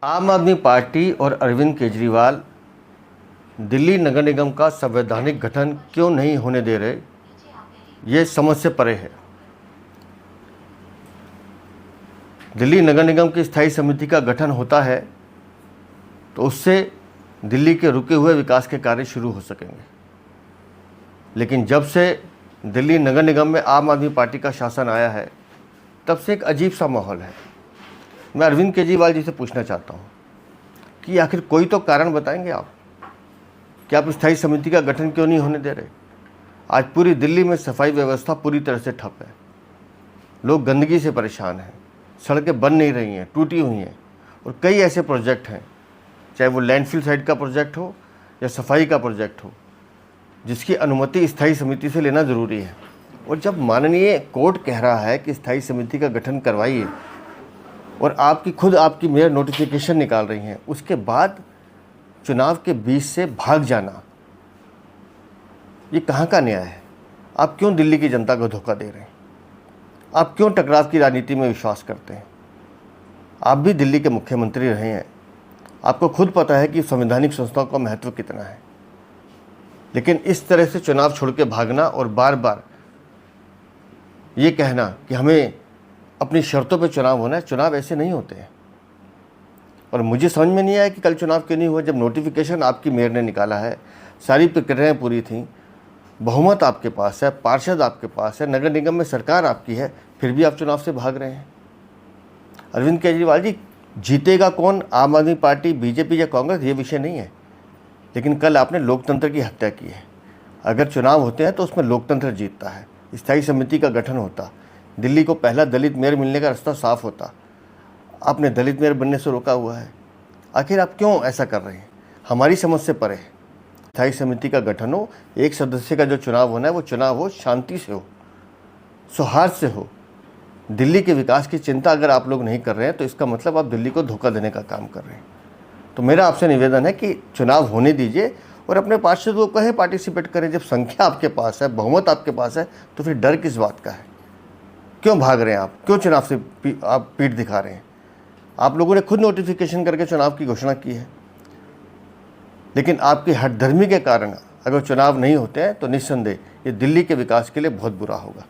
आम आदमी पार्टी और अरविंद केजरीवाल दिल्ली नगर निगम का संवैधानिक गठन क्यों नहीं होने दे रहे, ये समझ से परे है। दिल्ली नगर निगम की स्थायी समिति का गठन होता है तो उससे दिल्ली के रुके हुए विकास के कार्य शुरू हो सकेंगे। लेकिन जब से दिल्ली नगर निगम में आम आदमी पार्टी का शासन आया है, तब से एक अजीब सा माहौल है। मैं अरविंद केजरीवाल जी से पूछना चाहता हूँ कि आखिर कोई तो कारण बताएंगे आप कि आप स्थायी समिति का गठन क्यों नहीं होने दे रहे। आज पूरी दिल्ली में सफाई व्यवस्था पूरी तरह से ठप है। लोग गंदगी से परेशान हैं, सड़कें बन नहीं रही हैं, टूटी हुई हैं। और कई ऐसे प्रोजेक्ट हैं, चाहे वो लैंडफिल साइट का प्रोजेक्ट हो या सफाई का प्रोजेक्ट हो, जिसकी अनुमति स्थायी समिति से लेना ज़रूरी है। और जब माननीय कोर्ट कह रहा है कि स्थायी समिति का गठन करवाइए और आपकी मेयर नोटिफिकेशन निकाल रही हैं, उसके बाद चुनाव के बीच से भाग जाना, ये कहाँ का न्याय है? आप क्यों दिल्ली की जनता को धोखा दे रहे हैं? आप क्यों टकराव की राजनीति में विश्वास करते हैं? आप भी दिल्ली के मुख्यमंत्री रहे हैं, आपको खुद पता है कि संवैधानिक संस्थाओं का महत्व कितना है। लेकिन इस तरह से चुनाव छोड़ के भागना और बार बार ये कहना कि हमें अपनी शर्तों पे चुनाव होना है, चुनाव ऐसे नहीं होते हैं। और मुझे समझ में नहीं आया कि कल चुनाव क्यों नहीं हुआ, जब नोटिफिकेशन आपकी मेयर ने निकाला है, सारी प्रक्रियाएं पूरी थी, बहुमत आपके पास है, पार्षद आपके पास है, नगर निगम में सरकार आपकी है, फिर भी आप चुनाव से भाग रहे हैं। अरविंद केजरीवाल जी, जीतेगा कौन, आम आदमी पार्टी, बीजेपी या कांग्रेस, ये विषय नहीं है। लेकिन कल आपने लोकतंत्र की हत्या की है। अगर चुनाव होते हैं तो उसमें लोकतंत्र जीतता है, स्थायी समिति का गठन होता, दिल्ली को पहला दलित मेयर मिलने का रास्ता साफ होता। आपने दलित मेयर बनने से रोका हुआ है। आखिर आप क्यों ऐसा कर रहे हैं? हमारी समझ से परे है। स्थायी समिति का गठन हो, एक सदस्य का जो चुनाव होना है वो चुनाव हो, शांति से हो, सौहार्द से हो। दिल्ली के विकास की चिंता अगर आप लोग नहीं कर रहे हैं तो इसका मतलब आप दिल्ली को धोखा देने का काम कर रहे हैं। तो मेरा आपसे निवेदन है कि चुनाव होने दीजिए और अपने पार्षदों को कहें पार्टिसिपेट करें। जब संख्या आपके पास है, बहुमत आपके पास है, तो फिर डर किस बात का है? क्यों भाग रहे हैं आप? क्यों चुनाव से आप पीठ दिखा रहे हैं? आप लोगों ने खुद नोटिफिकेशन करके चुनाव की घोषणा की है। लेकिन आपकी हठधर्मी के कारण अगर चुनाव नहीं होते हैं तो निस्संदेह ये दिल्ली के विकास के लिए बहुत बुरा होगा।